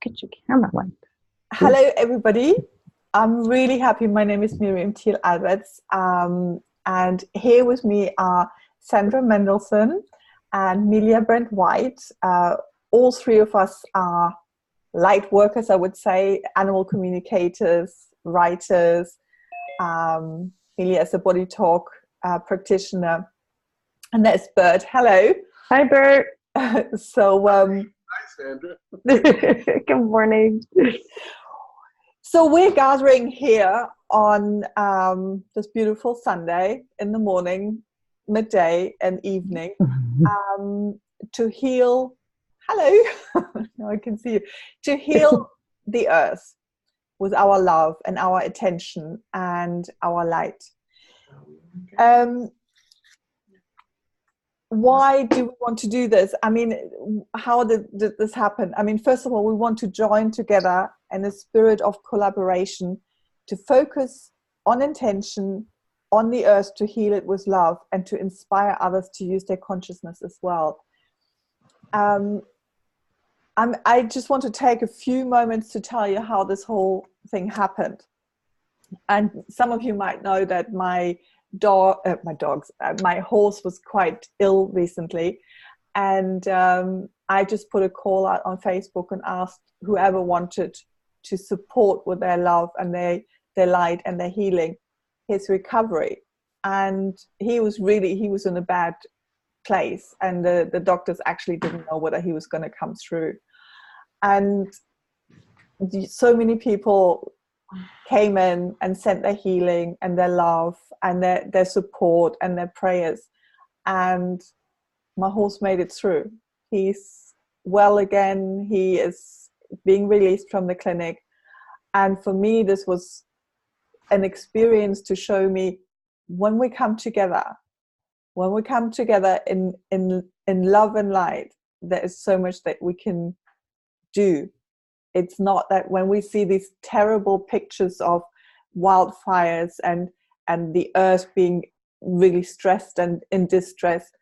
Get your camera light. Hello, everybody. I'm really happy. My name is Miriam Thiel Alberts, and here with me are Sandra Mendelsohn and Milia Brent White. All three of us are light workers, I would say, animal communicators, writers. Milia is a BodyTalk practitioner. And there's Bert. Hello. Hi, Bert. Hi, Sandra. Good morning. So we're gathering here on this beautiful Sunday in the morning, midday and evening to heal. Hello. Now I can see you. To heal the earth with our love and our attention and our light. Why do we want to do this? I mean, how did this happen? I mean, first of all, we want to join together in a spirit of collaboration to focus on intention, on the earth, to heal it with love and to inspire others to use their consciousness as well. I just want to take a few moments to tell you how this whole thing happened. And some of you might know that my horse was quite ill recently, and I just put a call out on Facebook and asked whoever wanted to support with their love and their light and their healing his recovery. And he was in a bad place, and the doctors actually didn't know whether he was going to come through. And so many people came in and sent their healing and their love and their support and their prayers, and my horse made it through. He's well again. He is being released from the clinic, and for me this was an experience to show me when we come together in love and light, there is so much that we can do. It's not that when we see these terrible pictures of wildfires and the earth being really stressed and in distress,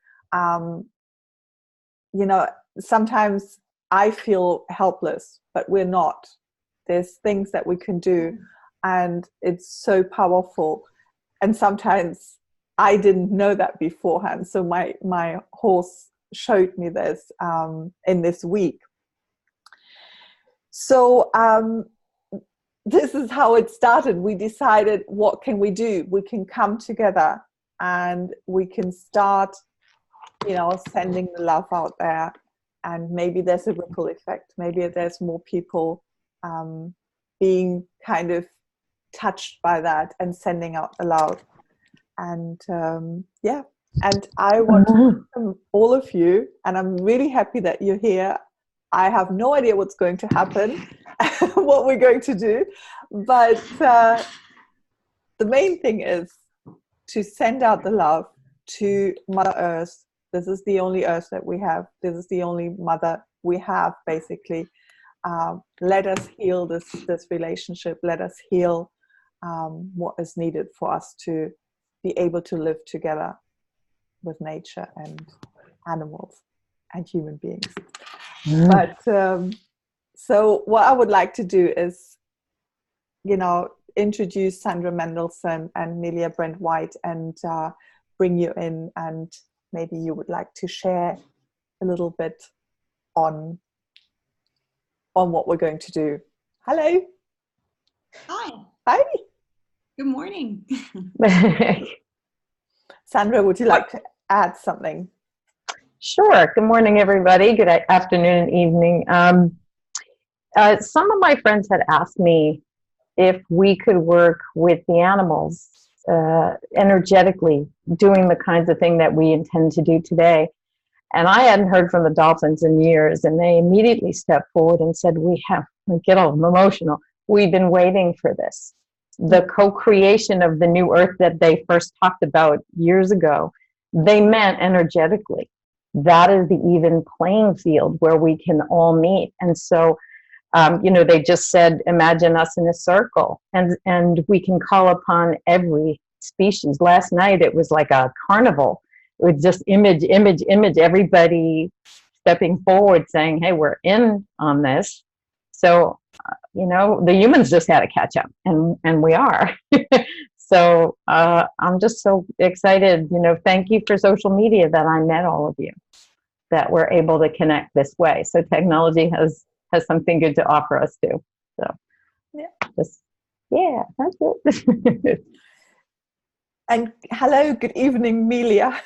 sometimes I feel helpless, but we're not. There's things that we can do, and it's so powerful. And sometimes I didn't know that beforehand. So my horse showed me this in this week. So this is how it started. We decided, what can we do? We can come together and we can start, sending the love out there. And maybe there's a ripple effect. Maybe there's more people being kind of touched by that and sending out the love. And and I want to welcome all of you. And I'm really happy that you're here. I have no idea what's going to happen, what we're going to do, but the main thing is to send out the love to Mother Earth. This is the only Earth that we have. This is the only Mother we have, basically. Let us heal this relationship. Let us heal what is needed for us to be able to live together with nature and animals and human beings. But so what I would like to do is, introduce Sandra Mendelsohn and Milia Brent White and bring you in, and maybe you would like to share a little bit on what we're going to do. Hello. Hi. Hi. Good morning. Sandra, would you like to add something? Sure. Good morning, everybody. Good afternoon and evening. Some of my friends had asked me if we could work with the animals energetically, doing the kinds of thing that we intend to do today. And I hadn't heard from the dolphins in years, and they immediately stepped forward and said, we get all emotional. We've been waiting for this. The co-creation of the new earth that they first talked about years ago, they meant energetically. That is the even playing field where we can all meet. And so, they just said, imagine us in a circle, and we can call upon every species. Last night, it was like a carnival. It was just image, everybody stepping forward saying, hey, we're in on this. So, the humans just had to catch up, and we are. So I'm just so excited. Thank you for social media that I met all of you, that we're able to connect this way. So technology has something good to offer us too. So that's it. And hello, good evening, Melia.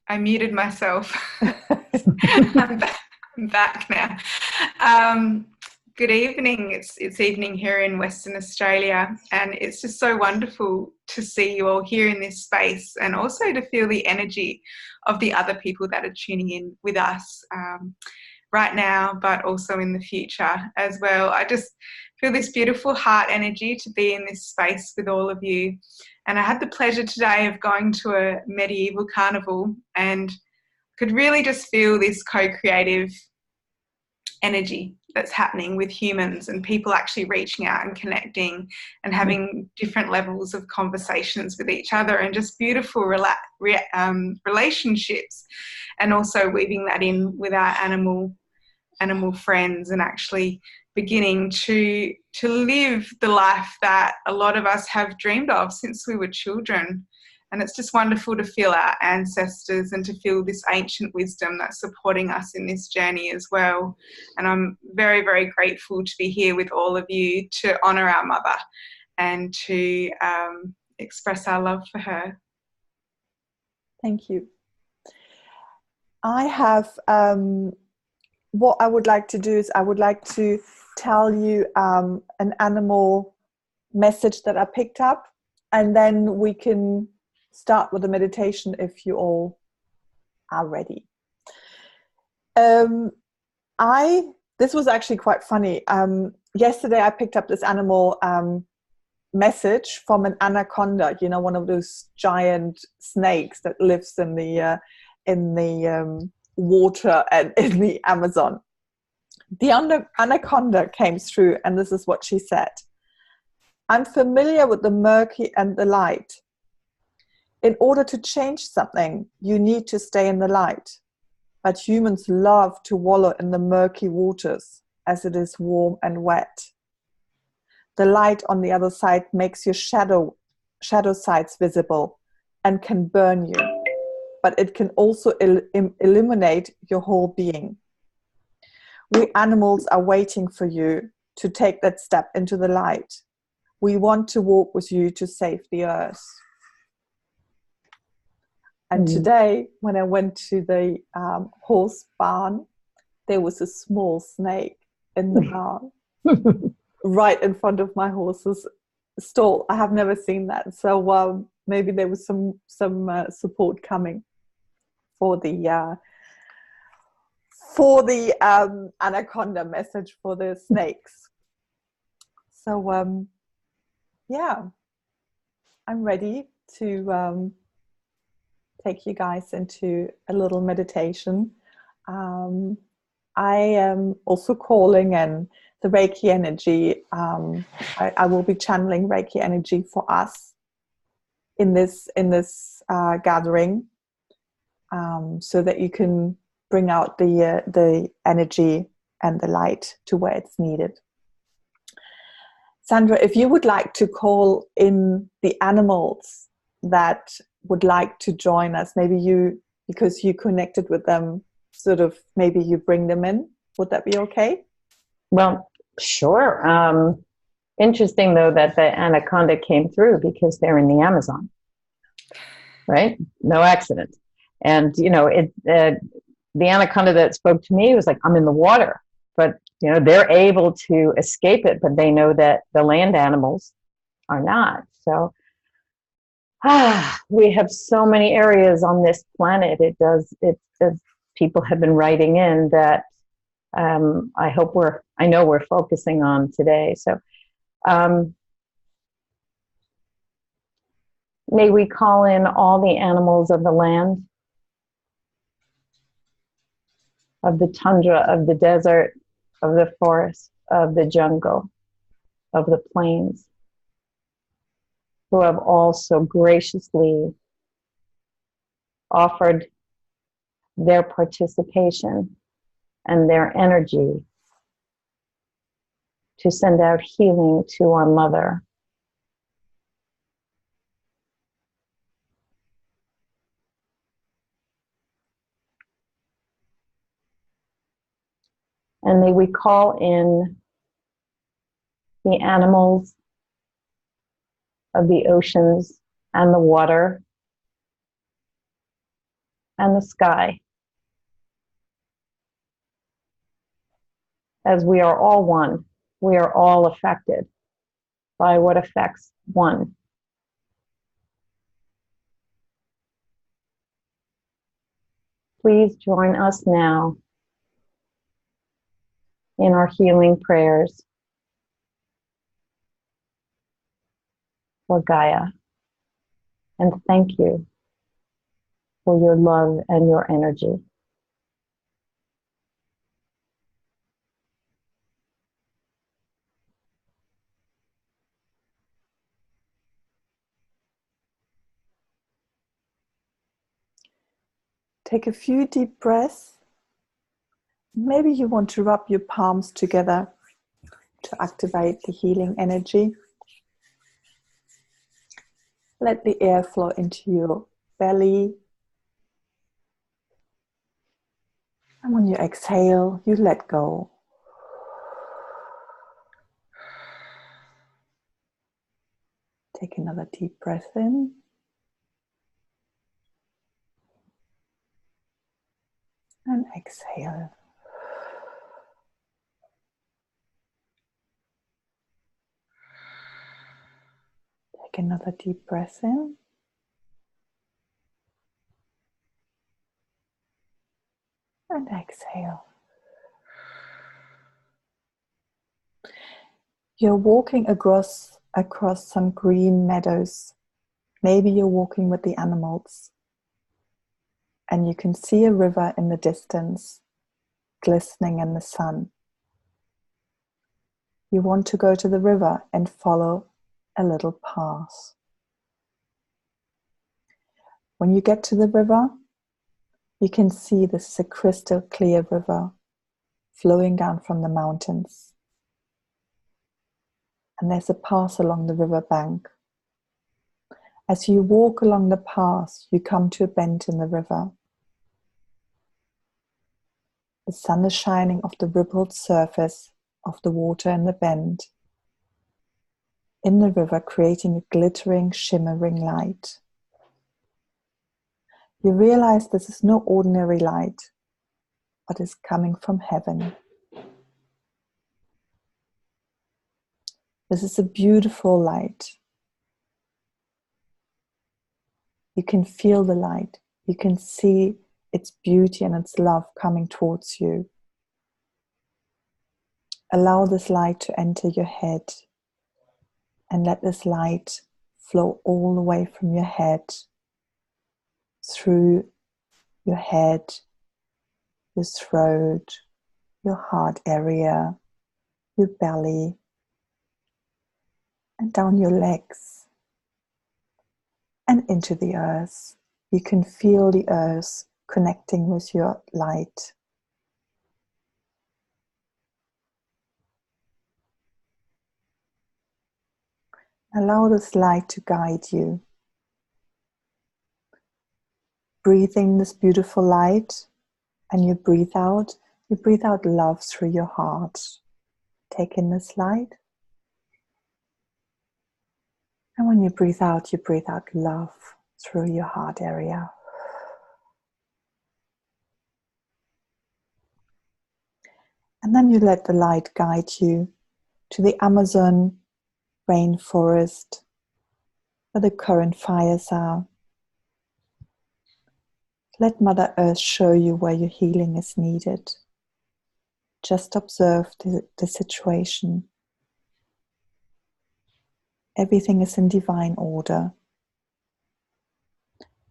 I muted myself. I'm back now. Good evening. It's evening here in Western Australia, and it's just so wonderful to see you all here in this space, and also to feel the energy of the other people that are tuning in with us right now, but also in the future as well. I just feel this beautiful heart energy to be in this space with all of you. And I had the pleasure today of going to a medieval carnival, and could really just feel this co-creative energy that's happening with humans, and people actually reaching out and connecting and having different levels of conversations with each other, and just beautiful relationships, and also weaving that in with our animal friends, and actually beginning to live the life that a lot of us have dreamed of since we were children. And it's just wonderful to feel our ancestors and to feel this ancient wisdom that's supporting us in this journey as well. And I'm very, very grateful to be here with all of you to honour our mother and to express our love for her. Thank you. I have, what I would like to do is I would like to tell you an animal message that I picked up, and then we can start with the meditation if you all are ready. This was actually quite funny. Yesterday I picked up this animal message from an anaconda, one of those giant snakes that lives in the water and in the Amazon. The anaconda came through, and this is what she said. I'm familiar with the murky and the light. In order to change something, you need to stay in the light. But humans love to wallow in the murky waters, as it is warm and wet. The light on the other side makes your shadow sides visible and can burn you. But it can also illuminate your whole being. We animals are waiting for you to take that step into the light. We want to walk with you to save the earth. And today, when I went to the horse barn, there was a small snake in the barn, right in front of my horse's stall. I have never seen that. So maybe there was some support coming for the anaconda message for the snakes. So I'm ready to take you guys into a little meditation. I am also calling in the Reiki energy. I will be channeling Reiki energy for us in this gathering, so that you can bring out the energy and the light to where it's needed. Sandra, if you would like to call in the animals that would like to join us, maybe you, because you connected with them, sort of maybe you bring them in. Would that be okay? Well, sure. Interesting though that the anaconda came through because they're in the Amazon, right? No accident. And the anaconda that spoke to me was like, I'm in the water, but they're able to escape it, but they know that the land animals are not. So we have so many areas on this planet. It does people have been writing in that I know we're focusing on today. So may we call in all the animals of the land, of the tundra, of the desert, of the forest, of the jungle, of the plains, who have also graciously offered their participation and their energy to send out healing to our mother. And may we call in the animals of the oceans and the water and the sky, as we are all one. We are all affected by what affects one. Please join us now in our healing prayers for Gaia. And thank you for your love and your energy. Take a few deep breaths. Maybe you want to rub your palms together to activate the healing energy. Let the air flow into your belly. And when you exhale, you let go. Take another deep breath in. And exhale. Take another deep breath in. And exhale. You're walking across some green meadows. Maybe you're walking with the animals. And you can see a river in the distance, glistening in the sun. You want to go to the river and follow a little path. When you get to the river, you can see this is a crystal clear river flowing down from the mountains. And there's a path along the river bank. As you walk along the path, you come to a bend in the river. The sun is shining off the rippled surface of the water in the bend, in the river, creating a glittering, shimmering light. You realize this is no ordinary light, but is coming from heaven. This is a beautiful light. You can feel the light. You can see its beauty and its love coming towards you. Allow this light to enter your head and let this light flow all the way from your head, through your head, your throat, your heart area, your belly, and down your legs and into the earth. You can feel the earth connecting with your light. Allow this light to guide you. Breathe in this beautiful light and you breathe out love through your heart. Take in this light. And when you breathe out love through your heart area. And then you let the light guide you to the Amazon rainforest where the current fires are. Let Mother Earth show you where your healing is needed. Just observe the situation. Everything is in divine order.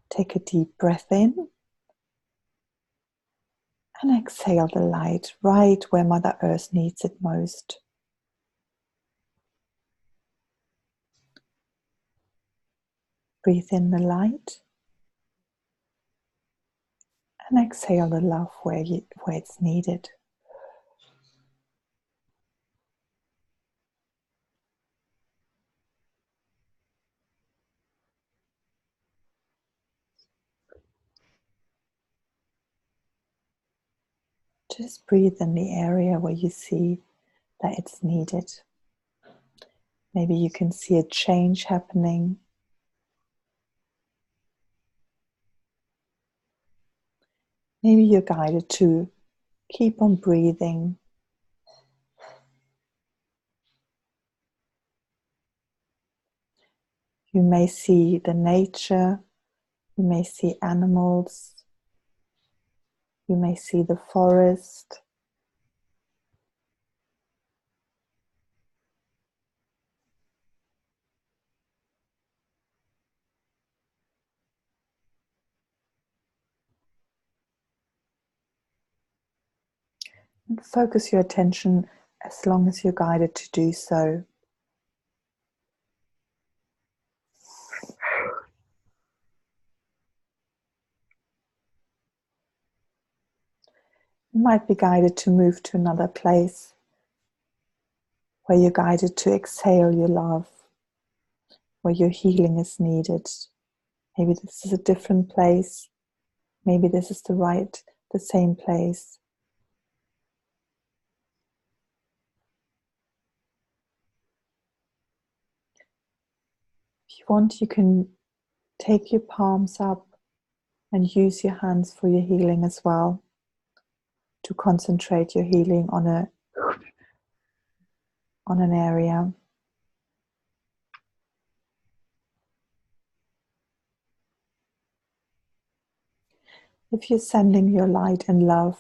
Take a deep breath in and exhale the light right where Mother Earth needs it most. Breathe in the light And exhale the love where it's needed. Just breathe in the area where you see that it's needed. Maybe you can see a change happening. Maybe you're guided to keep on breathing. You may see the nature, you may see animals, you may see the forest. And focus your attention as long as you're guided to do so. You might be guided to move to another place where you're guided to exhale your love, where your healing is needed. Maybe this is a different place. Maybe this is the same place. If you want, you can take your palms up and use your hands for your healing as well, to concentrate your healing on an area. If you're sending your light and love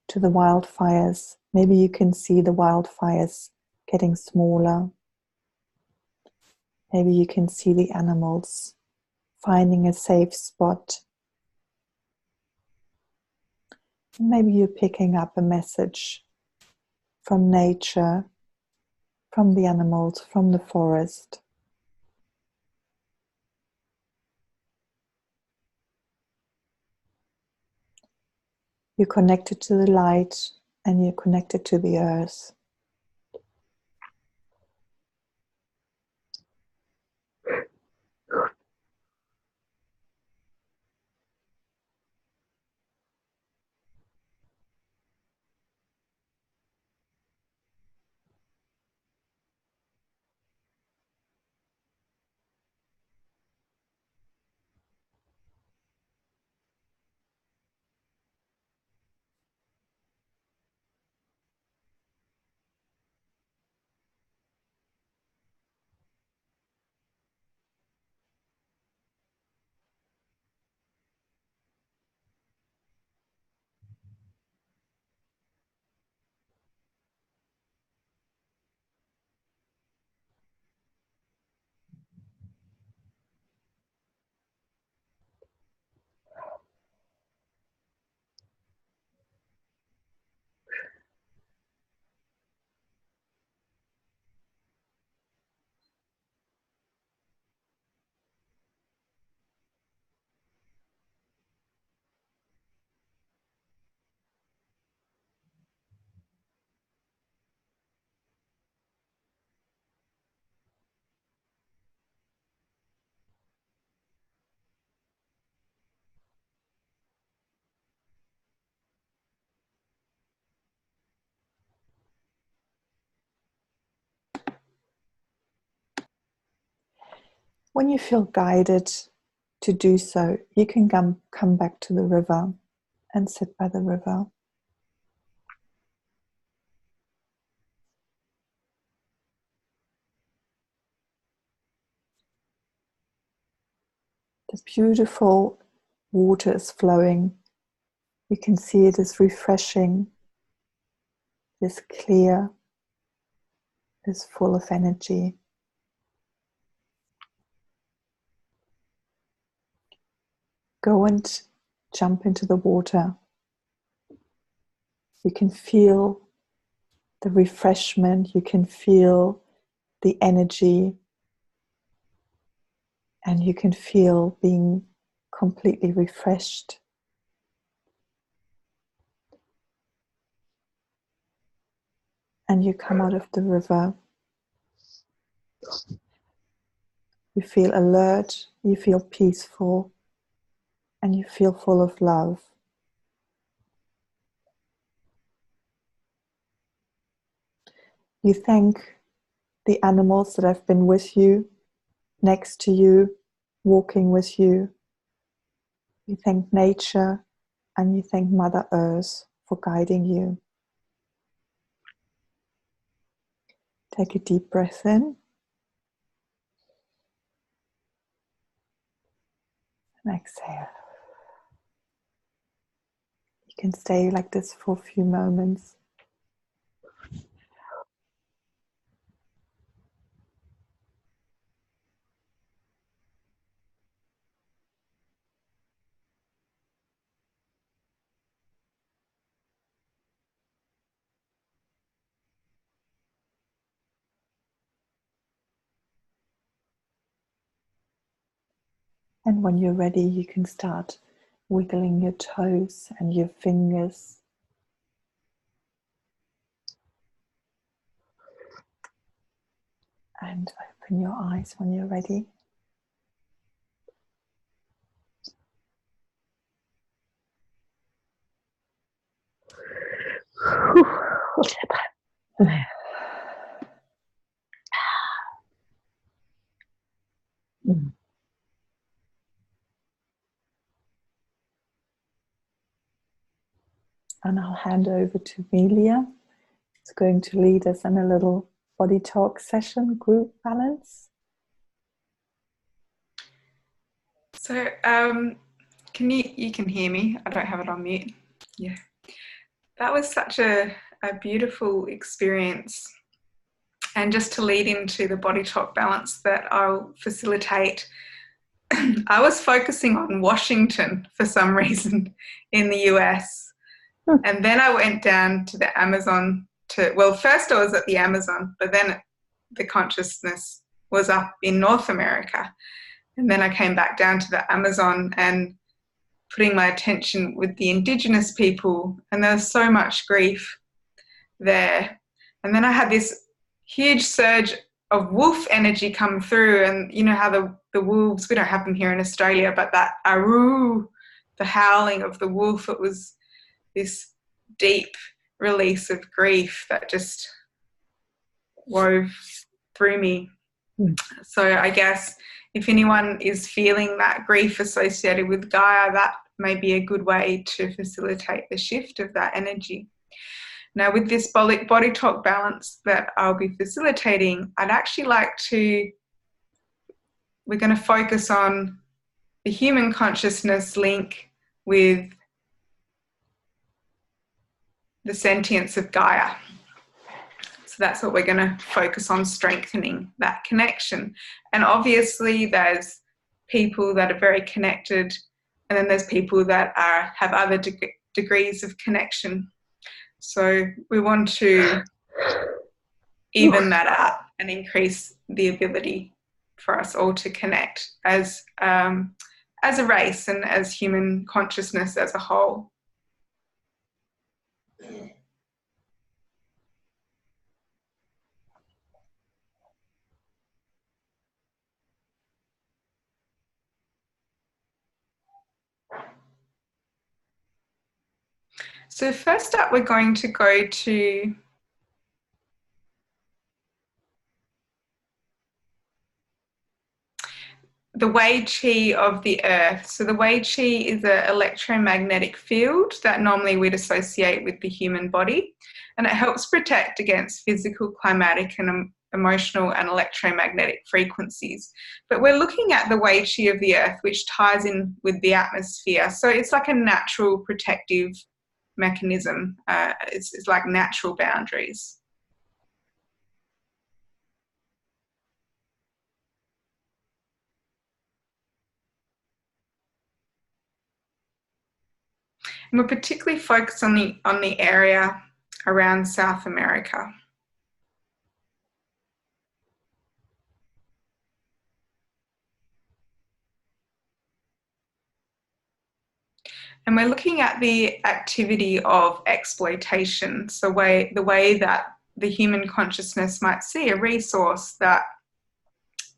to the wildfires, maybe you can see the wildfires getting smaller. Maybe you can see the animals finding a safe spot. Maybe you're picking up a message from nature, from the animals, from the forest. You're connected to the light and you're connected to the earth. When you feel guided to do so, you can come back to the river and sit by the river. The beautiful water is flowing. You can see it is refreshing, it is clear, it is full of energy. Go and jump into the water. You can feel the refreshment, you can feel the energy, and you can feel being completely refreshed. and you come out of the river. You feel alert, you feel peaceful, and you feel full of love. You thank the animals that have been with you, next to you, walking with you. You thank nature, and you thank Mother Earth for guiding you. Take a deep breath in and exhale. You can stay like this for a few moments. And when you're ready, you can start wiggling your toes and your fingers. And open your eyes when you're ready. And I'll hand over to Melia. It's going to lead us in a little body talk session, group balance. So, you can hear me? I don't have it on mute. Yeah. That was such a beautiful experience. And just to lead into the body talk balance that I'll facilitate, I was focusing on Washington for some reason in the US. And then I went down to the Amazon first I was at the Amazon, but then the consciousness was up in North America. And then I came back down to the Amazon and putting my attention with the indigenous people, and there was so much grief there. And then I had this huge surge of wolf energy come through, and you know how the wolves, we don't have them here in Australia, but that aroo, the howling of the wolf, it was this deep release of grief that just wove through me. So I guess if anyone is feeling that grief associated with Gaia, that may be a good way to facilitate the shift of that energy. Now, with this body talk balance that I'll be facilitating, I'd actually like to, we're going to focus on the human consciousness link with the sentience of Gaia. So that's what we're going to focus on, strengthening that connection. And obviously there's people that are very connected, and then there's people that have other degrees of connection. So we want to even that out and increase the ability for us all to connect as a race and as human consciousness as a whole. So first up, we're going to go to the Wei Qi of the earth. So the Wei Qi is an electromagnetic field that normally we'd associate with the human body, and it helps protect against physical, climatic and emotional and electromagnetic frequencies. But we're looking at the Wei Qi of the earth, which ties in with the atmosphere. So it's like a natural protective mechanism. It's like natural boundaries. And we're particularly focused on the area around South America. And we're looking at the activity of exploitation, so the way that the human consciousness might see a resource that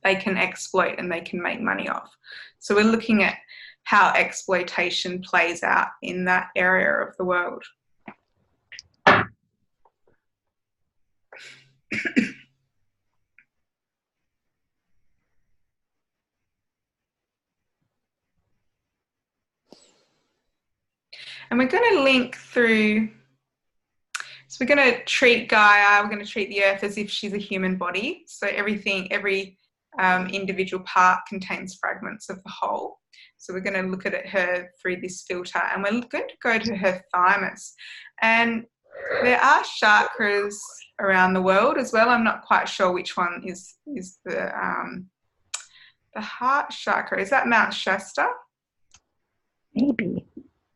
they can exploit and they can make money off. So we're looking at how exploitation plays out in that area of the world. And we're going to link through, so we're going to treat Gaia, we're going to treat the earth as if she's a human body. So everything, every individual part contains fragments of the whole. So we're going to look at her through this filter, and we're going to go to her thymus. And there are chakras around the world as well. I'm not quite sure which one is the heart chakra. Is that Mount Shasta? Maybe.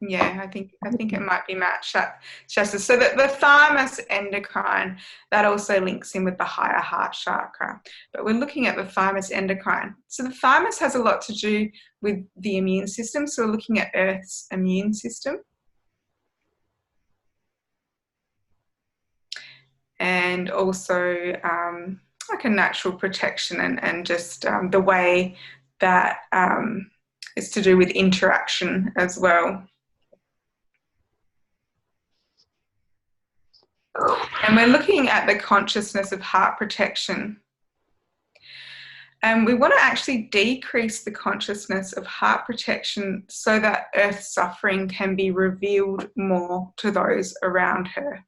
Yeah, I think it might be Mount Shasta. So the thymus endocrine, that also links in with the higher heart chakra. But we're looking at the thymus endocrine. So the thymus has a lot to do with the immune system. So we're looking at Earth's immune system. And also like a natural protection and just the way that it's to do with interaction as well. And we're looking at the consciousness of heart protection. And we want to actually decrease the consciousness of heart protection so that earth suffering can be revealed more to those around her.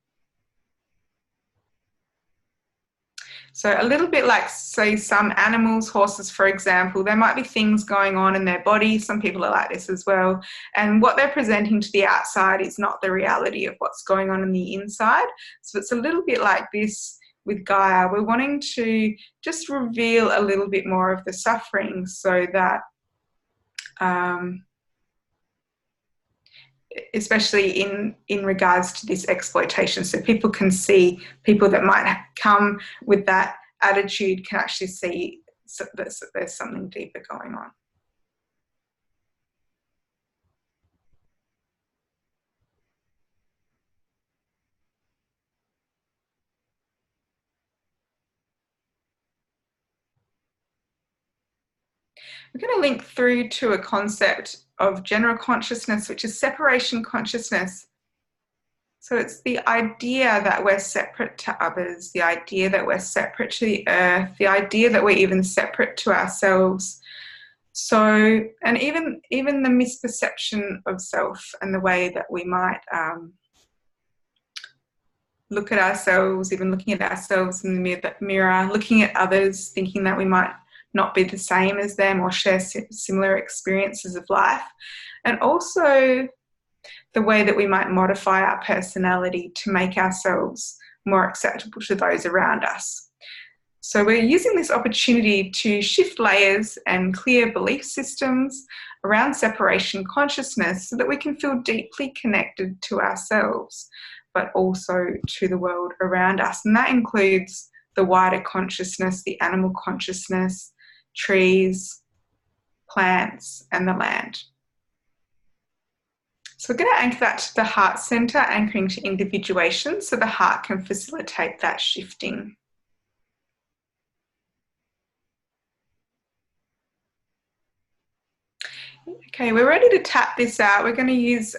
So a little bit like, say, some animals, horses, for example, there might be things going on in their body. Some people are like this as well. And what they're presenting to the outside is not the reality of what's going on the inside. So it's a little bit like this with Gaia. We're wanting to just reveal a little bit more of the suffering so that, especially in regards to this exploitation, so people can see, people that might come with that attitude can actually see that there's something deeper going on. We're going to link through to a concept of general consciousness, which is separation consciousness. So it's the idea that we're separate to others, the idea that we're separate to the earth, the idea that we're even separate to ourselves. So, and even the misperception of self and the way that we might look at ourselves, even looking at ourselves in the mirror, looking at others, thinking that we might not be the same as them or share similar experiences of life. And also the way that we might modify our personality to make ourselves more acceptable to those around us. So we're using this opportunity to shift layers and clear belief systems around separation consciousness so that we can feel deeply connected to ourselves, but also to the world around us. And that includes the wider consciousness, the animal consciousness, trees, plants, and the land. So we're going to anchor that to the heart center, anchoring to individuation, so the heart can facilitate that shifting. Okay, we're ready to tap this out. We're going to use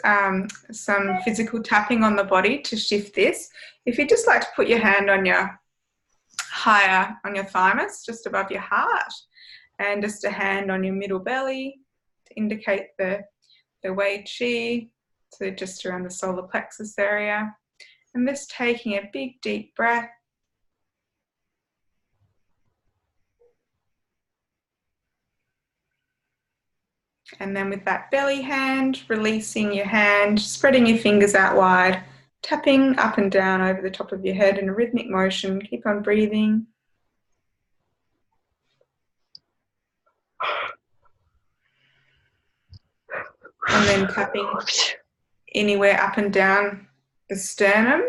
some physical tapping on the body to shift this. If you'd just like to put your hand on your thymus, just above your heart, and just a hand on your middle belly to indicate the Wei Qi, so just around the solar plexus area. And just taking a big deep breath. And then with that belly hand, releasing your hand, spreading your fingers out wide, tapping up and down over the top of your head in a rhythmic motion. Keep on breathing. And then tapping anywhere up and down the sternum.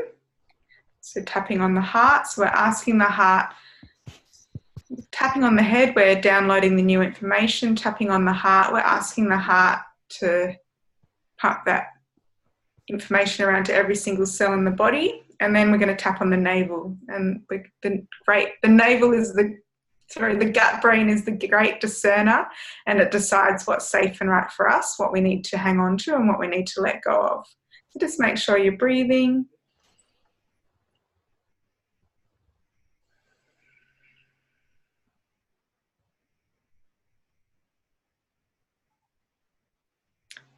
So tapping on the heart. So we're asking the heart, tapping on the head, we're downloading the new information. Tapping on the heart, we're asking the heart to pump that information around to every single cell in the body. And then we're going to tap on the navel. And the navel is the gut brain is the great discerner, and it decides what's safe and right for us, what we need to hang on to and what we need to let go of. So just make sure you're breathing.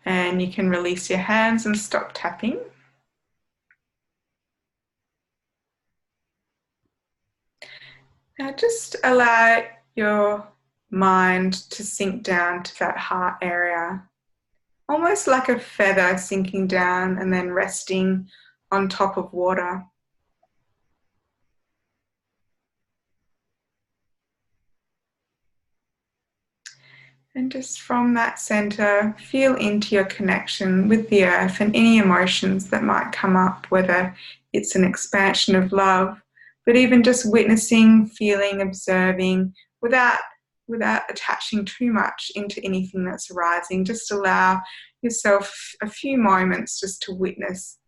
And you can release your hands and stop tapping. Now just allow your mind to sink down to that heart area, almost like a feather sinking down and then resting on top of water. And just from that center, feel into your connection with the earth and any emotions that might come up, whether it's an expansion of love, but even just witnessing, feeling, observing, without attaching too much into anything that's arising. Just allow yourself a few moments just to witness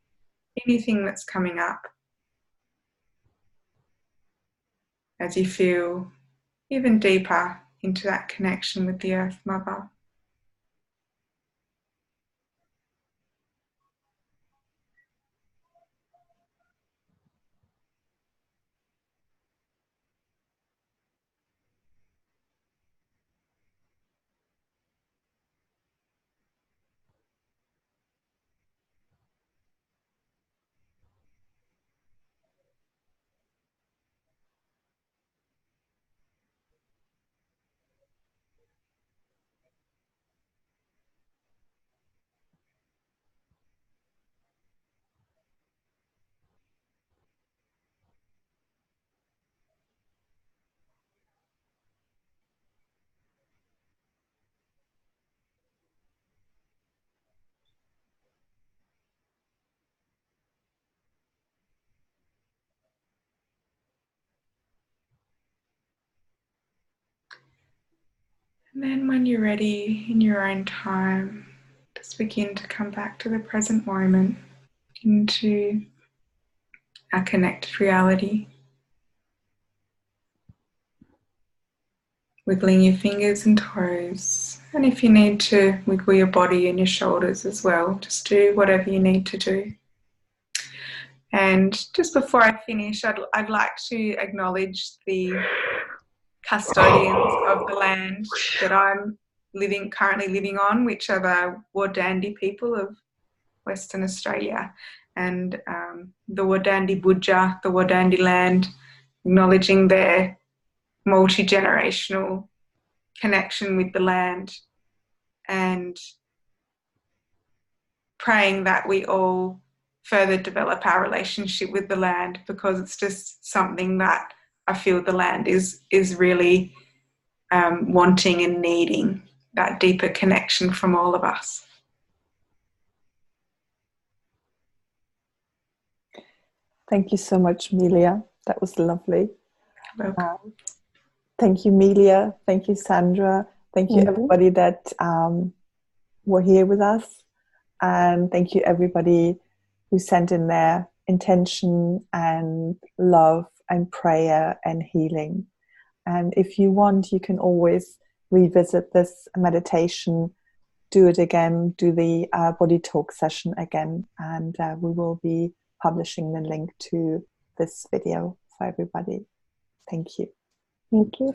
anything that's coming up as you feel even deeper into that connection with the Earth Mother. And then when you're ready, in your own time, just begin to come back to the present moment, into our connected reality. Wiggling your fingers and toes. And if you need to wiggle your body and your shoulders as well, just do whatever you need to do. And just before I finish, I'd like to acknowledge the custodians of the land that I'm currently living on, which are the Wardandi people of Western Australia, and the Wardandi Budja, the Wardandi land, acknowledging their multi-generational connection with the land, and praying that we all further develop our relationship with the land, because it's just something that I feel the land is really wanting and needing, that deeper connection from all of us. Thank you so much, Melia. That was lovely. Thank you, Melia. Thank you, Sandra. Thank you, everybody that were here with us. And thank you, everybody who sent in their intention and love and prayer and healing. And if you want, you can always revisit this meditation, do it again, do the BodyTalk session again, and we will be publishing the link to this video for everybody. Thank you. Thank you.